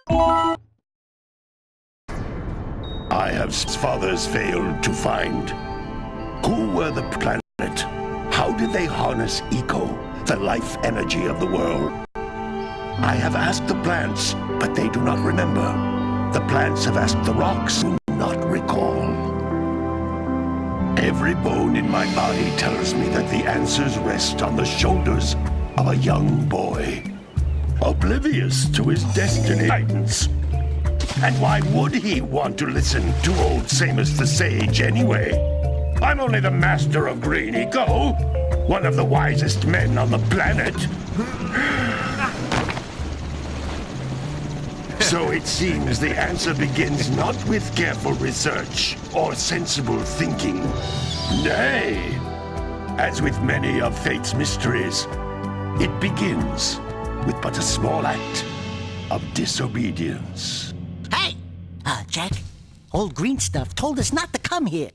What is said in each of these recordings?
I have fathers failed to find. Who were the planet? How did they harness eco, the life energy of the world? I have asked the plants, but they do not remember. The plants have asked the rocks, who do not recall. Every bone in my body tells me that the answers rest on the shoulders of a young boy, oblivious to his destiny guidance. And why would he want to listen to old Samus the Sage anyway? I'm only the master of green eco, one of the wisest men on the planet. So it seems the answer begins not with careful research or sensible thinking. Nay, as with many of fate's mysteries, it begins with but a small act of disobedience. Hey! Jack, old green stuff told us not to come here.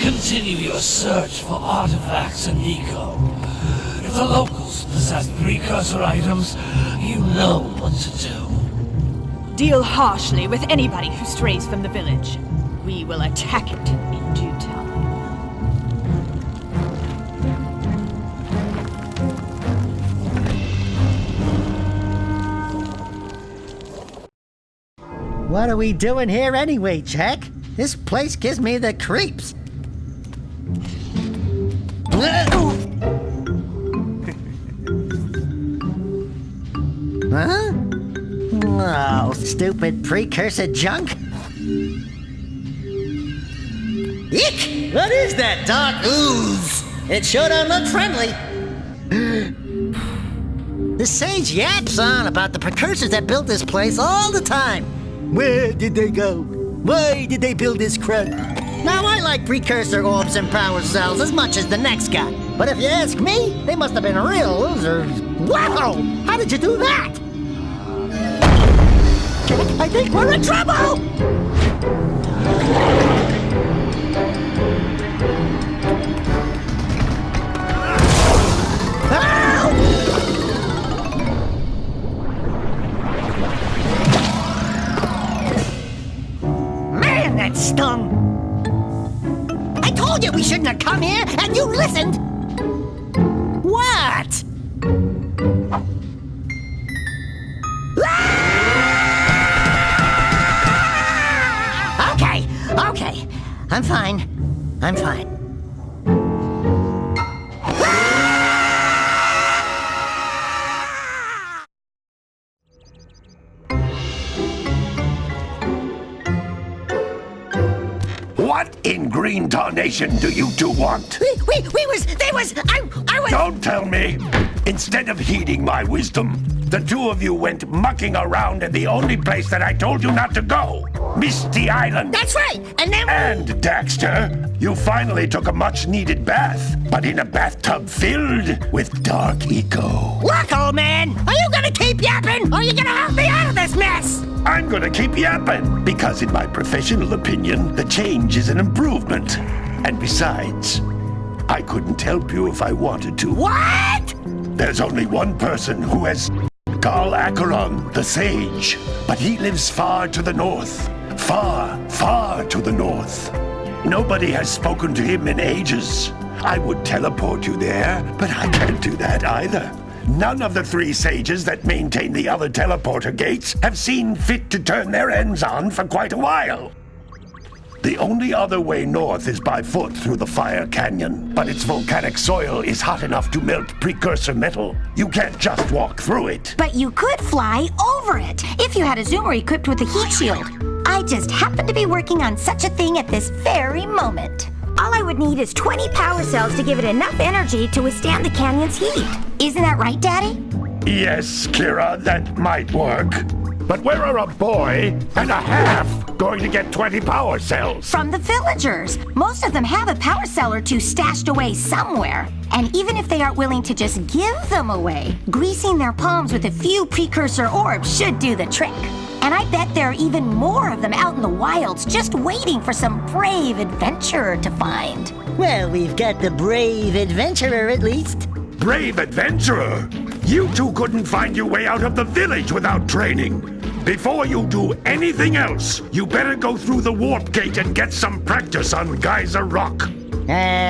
Continue your search for artifacts and eco. If the locals possess precursor items, you know what to do. Deal harshly with anybody who strays from the village. We will attack it in due time. What are we doing here anyway, Jack? This place gives me the creeps. Huh? Oh, stupid precursor junk. Eek! What is that dark ooze? It sure don't look friendly. The sage yaps on about the precursors that built this place all the time. Where did they go? Why did they build this crud? Now, I like precursor orbs and power cells as much as the next guy. But if you ask me, they must have been real losers. Wow! How did you do that? Jack, I think we're in trouble! Man, that stung! I told you we shouldn't have come here, and you listened! What? Okay. I'm fine. What in green tarnation do you two want? I was... Don't tell me! Instead of heeding my wisdom, the two of you went mucking around in the only place that I told you not to go! Misty Island! That's right! And then... And, Daxter, you finally took a much-needed bath, but in a bathtub filled with dark eco. Look, old man! Are you gonna keep yapping, or are you gonna help me out of this mess? I'm gonna keep yapping, because in my professional opinion, the change is an improvement. And besides, I couldn't help you if I wanted to. What? There's only one person who has Carl Acheron, the sage, but he lives far to the north. Far to the north. Nobody has spoken to him in ages. I would teleport you there, but I can't do that either. None of the three sages that maintain the other teleporter gates have seen fit to turn their ends on for quite a while. The only other way north is by foot through the Fire Canyon, but its volcanic soil is hot enough to melt precursor metal. You can't just walk through it. But you could fly over it if you had a zoomer equipped with a heat shield. I just happen to be working on such a thing at this very moment. All I would need is 20 power cells to give it enough energy to withstand the canyon's heat. Isn't that right, Daddy? Yes, Kira, that might work. But where are a boy and a half going to get 20 power cells? From the villagers. Most of them have a power cell or two stashed away somewhere. And even if they aren't willing to just give them away, greasing their palms with a few precursor orbs should do the trick. And I bet there are even more of them out in the wilds just waiting for some brave adventurer to find. Well, we've got the brave adventurer at least. Brave adventurer? You two couldn't find your way out of the village without training. Before you do anything else, you better go through the warp gate and get some practice on Geyser Rock.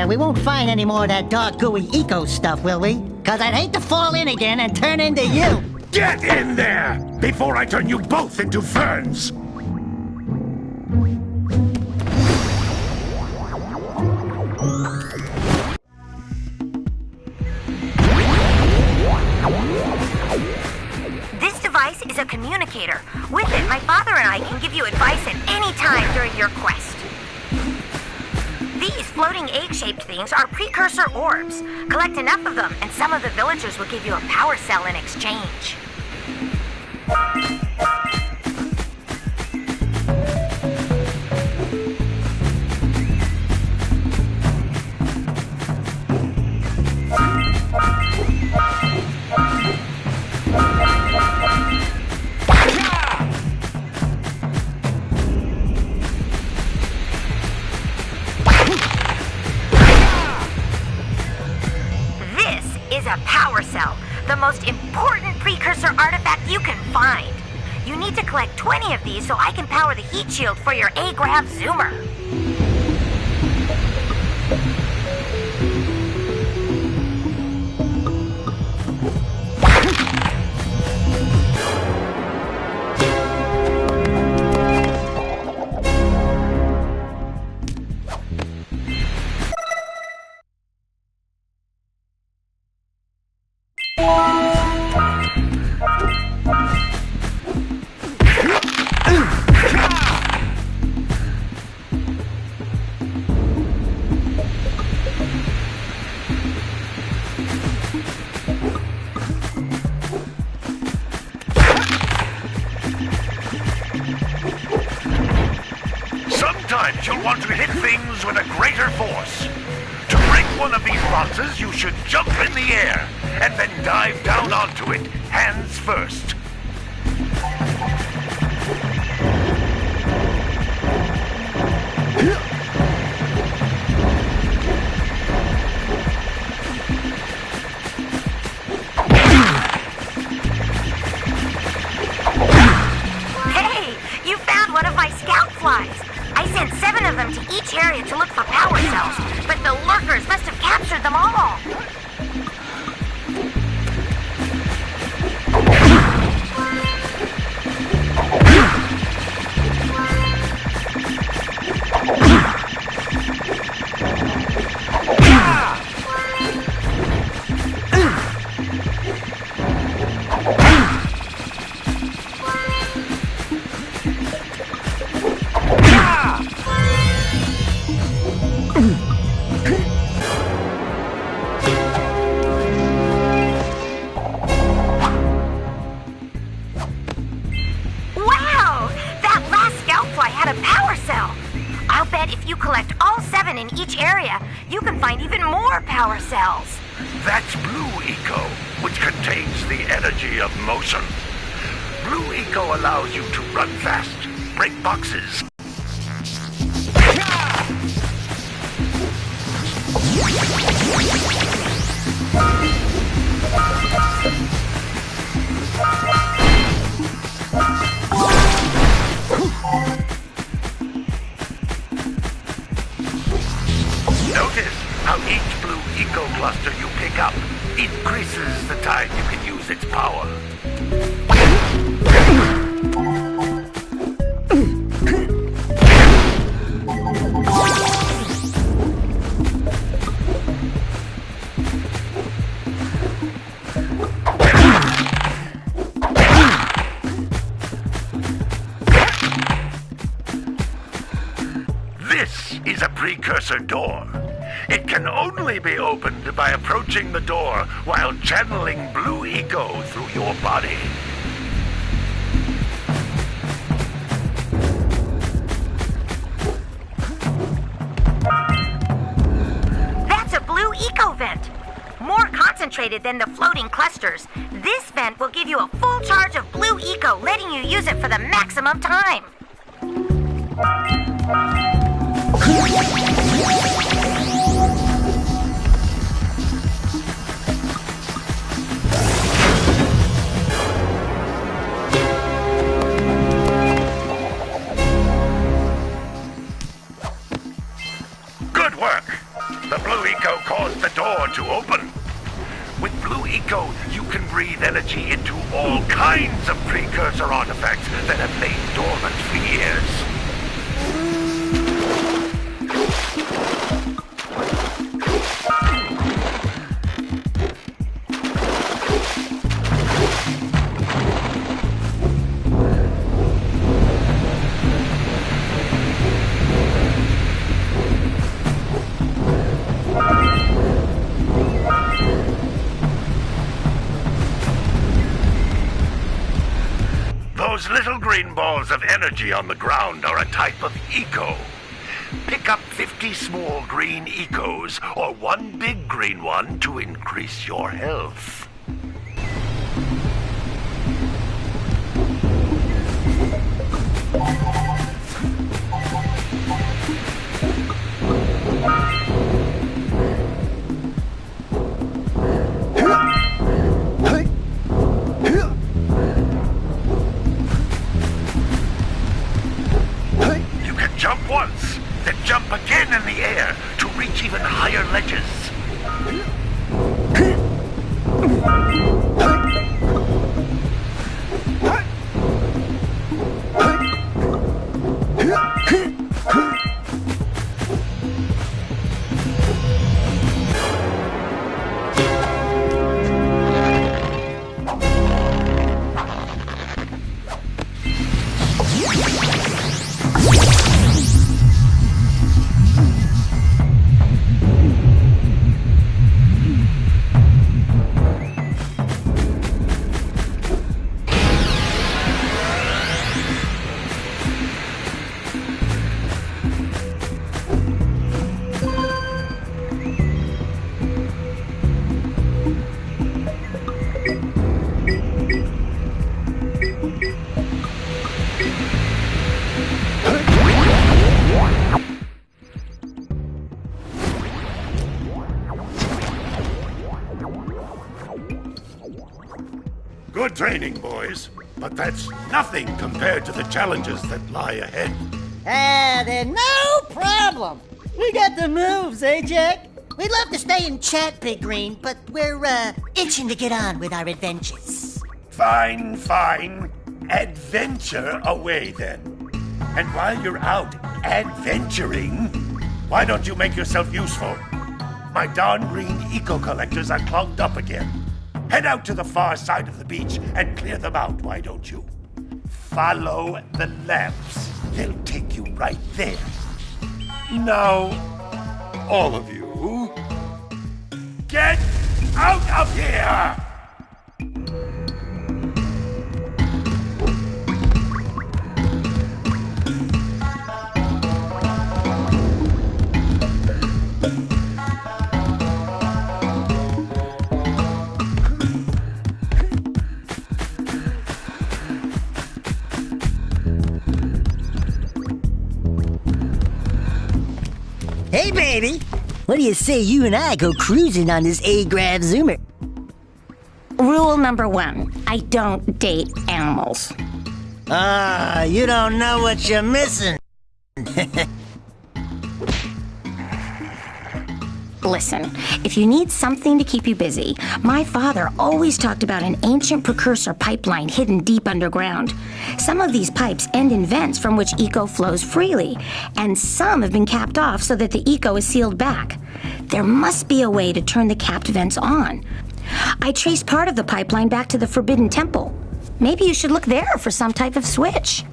We won't find any more of that dark gooey eco stuff, will we? 'Cause I'd hate to fall in again and turn into you. Get in there before I turn you both into ferns. This device is a communicator. With it, my father and I can give you advice at any time during your quest. These floating egg-shaped things are precursor orbs. Collect enough of them, and some of the villagers will give you a power cell in exchange. A power cell, the most important precursor artifact you can find. You need to collect 20 of these so I can power the heat shield for your A-Grav zoomer. Sometimes you'll want to hit things with a greater force. To break one of these boxes, you should jump in the air and then dive down onto it, hands first. Hey, you found one of my scout flies. I sent 7 of them to each area to look for power cells, but the lurkers must have captured them all. If you collect all 7 in each area, you can find even more power cells. That's Blue Eco, which contains the energy of motion. Blue Eco allows you to run fast, break boxes. Notice how each Blue Eco cluster you pick up increases the time you can use its power. This is a precursor door. It can only be opened by approaching the door while channeling Blue Eco through your body. concentrated than the floating clusters. This vent will give you a full charge of blue eco, letting you use it for the maximum time. Good work! The blue eco caused the door to open. With blue eco, you can breathe energy into all kinds of precursor artifacts that have lain dormant for years. Those little green balls of energy on the ground are a type of eco. Pick up 50 small green ecos or one big green one to increase your health. Jump once, then jump again in the air to reach even higher ledges. Good training, boys, but that's nothing compared to the challenges that lie ahead. Then no problem. We got the moves, eh, Jack? We'd love to stay and chat, Big Green, but we're, itching to get on with our adventures. Fine, fine. Adventure away, then. And while you're out adventuring, why don't you make yourself useful? My darn green eco-collectors are clogged up again. Head out to the far side of the beach and clear them out, why don't you? Follow the lamps. They'll take you right there. Now, all of you, get out of here! Hey, baby! What do you say you and I go cruising on this A-Grav Zoomer? Rule number 1, I don't date animals. You don't know what you're missing. Listen, if you need something to keep you busy, my father always talked about an ancient precursor pipeline hidden deep underground. Some of these pipes end in vents from which eco flows freely, and some have been capped off so that the eco is sealed back. There must be a way to turn the capped vents on. I traced part of the pipeline back to the Forbidden Temple. Maybe you should look there for some type of switch.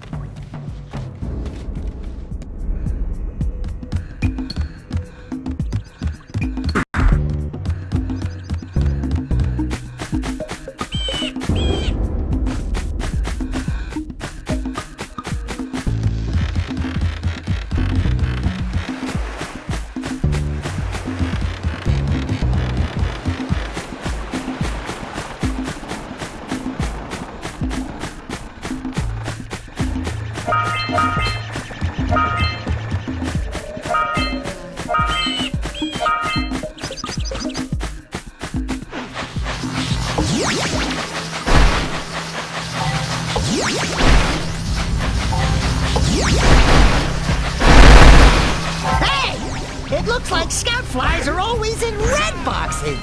Hey! It looks like scout flies are always in red boxes.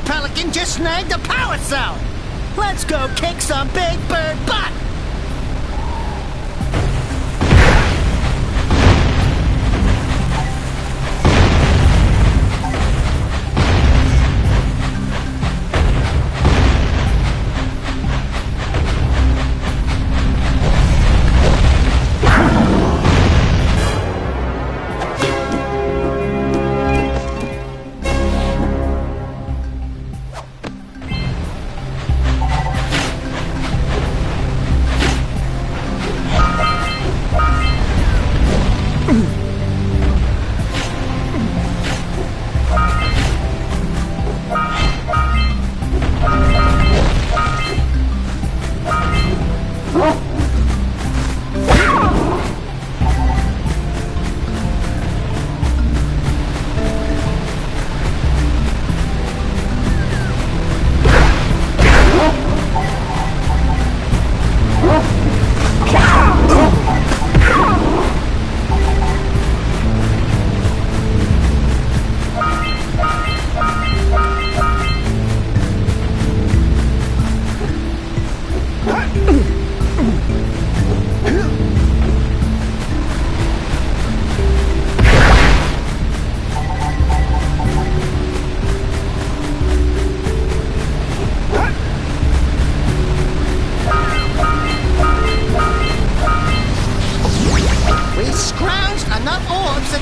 Pelican just snagged a power cell! Let's go kick some big bird butt!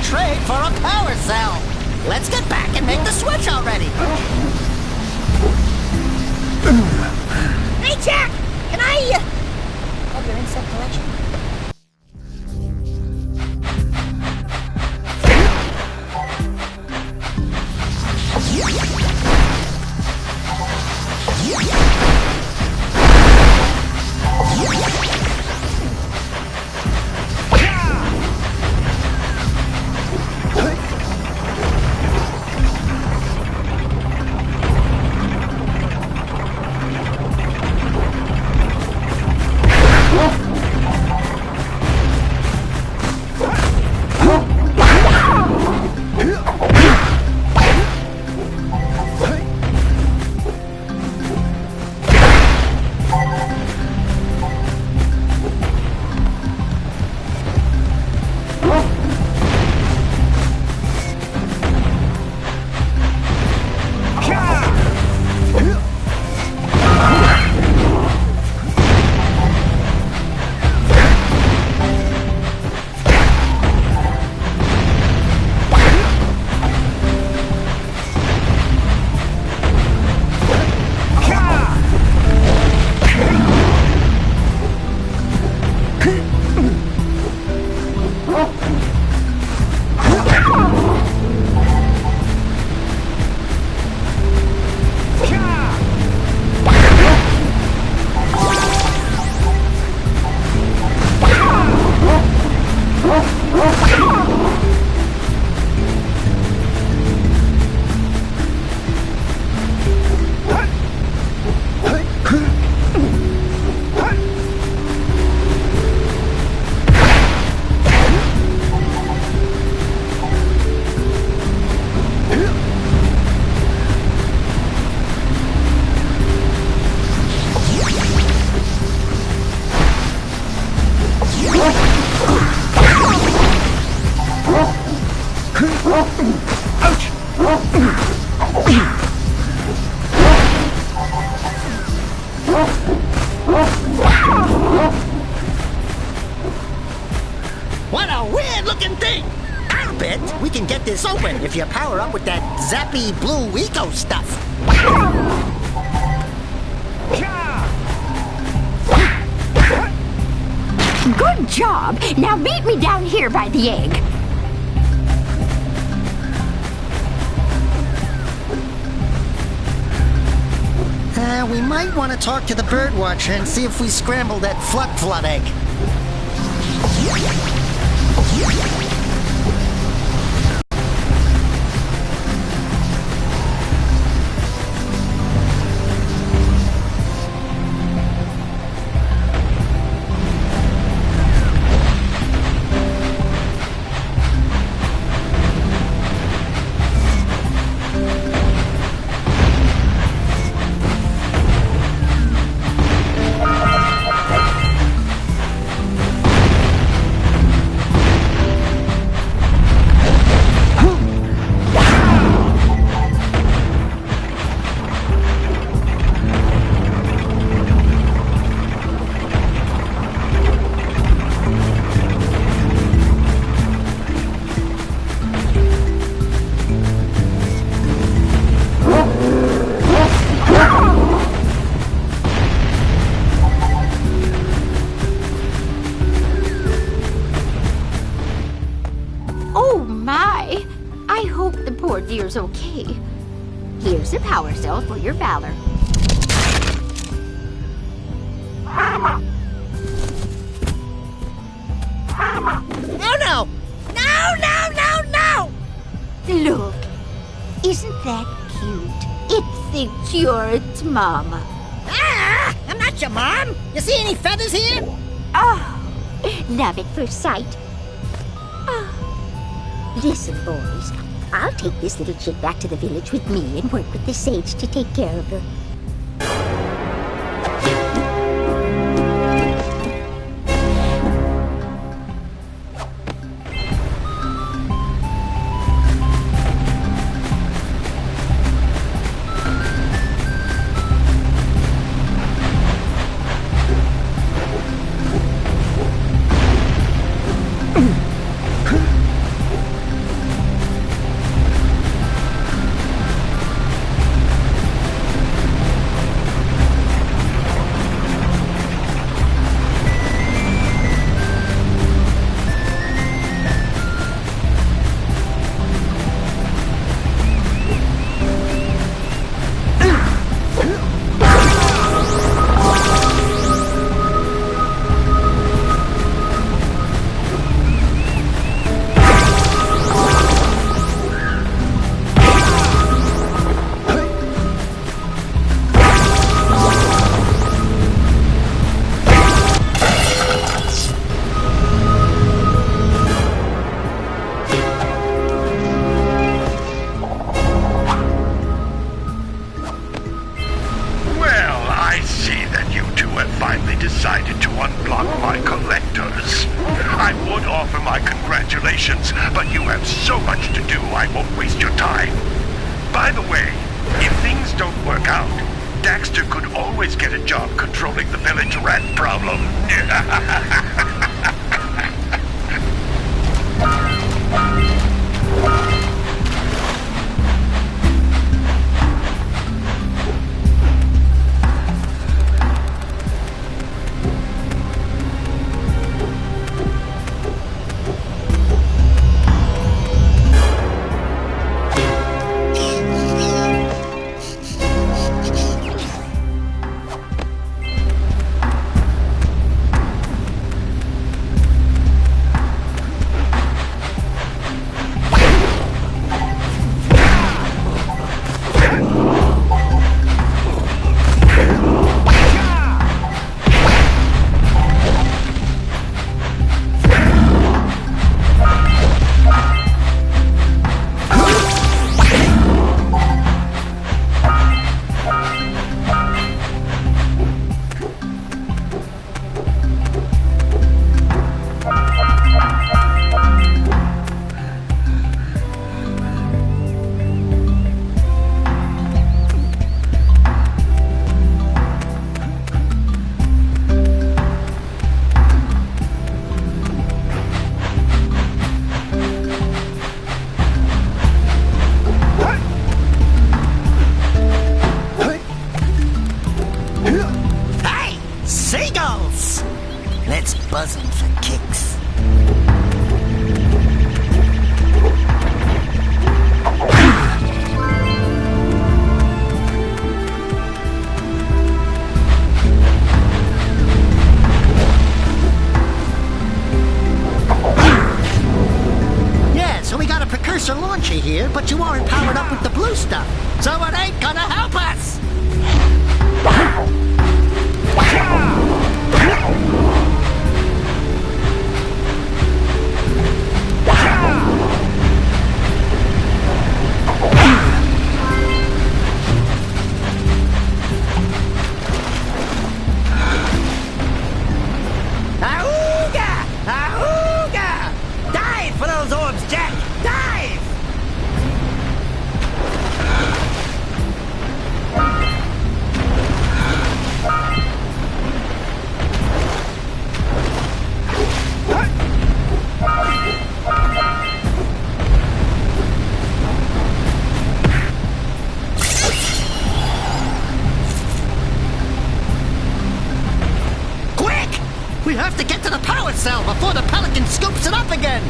Trade for a power cell. Let's get back and make the switch already. Hey, Jack! Can I, have your insect collection? power up with that zappy blue eco stuff. Good job! Now meet me down here by the egg. We might want to talk to the birdwatcher and see if we scramble that flood egg. Deer's okay. Here's a power cell for your valor. Oh no! No! Look, isn't that cute? It thinks you're its mama. Ah! I'm not your mom! You see any feathers here? Oh, love at first sight. Oh. Listen, boys. I'll take this little chick back to the village with me and work with the sage to take care of her. Decided to unblock my collectors. I would offer my congratulations, but you have so much to do I won't waste your time. By the way, if things don't work out, Daxter could always get a job controlling the village rat problem. but you aren't powered up with the blue stuff, so it ain't gonna help us! Ahooga! Ahooga! Dive for those orbs, Jack! Dive! Quick! We have to get to the power cell before the Pelican scoops it up again!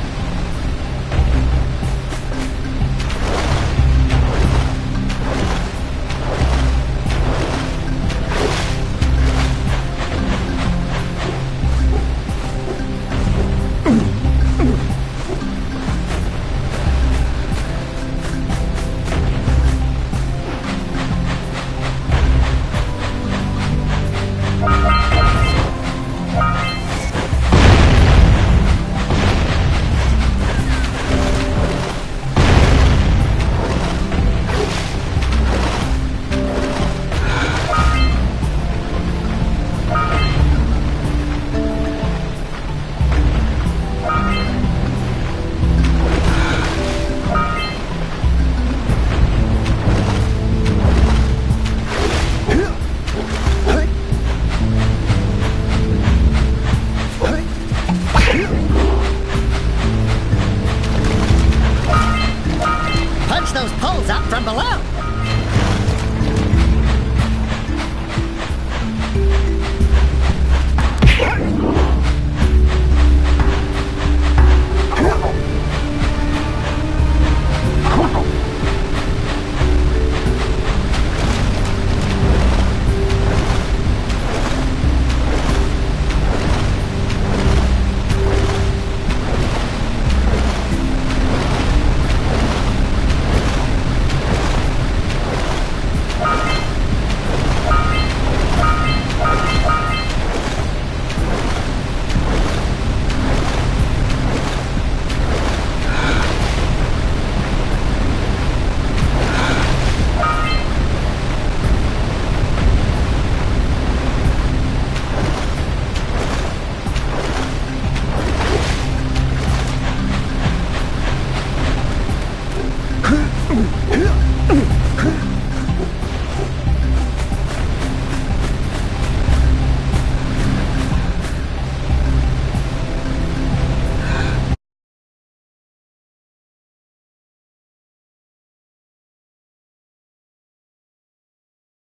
Punch those poles out from below!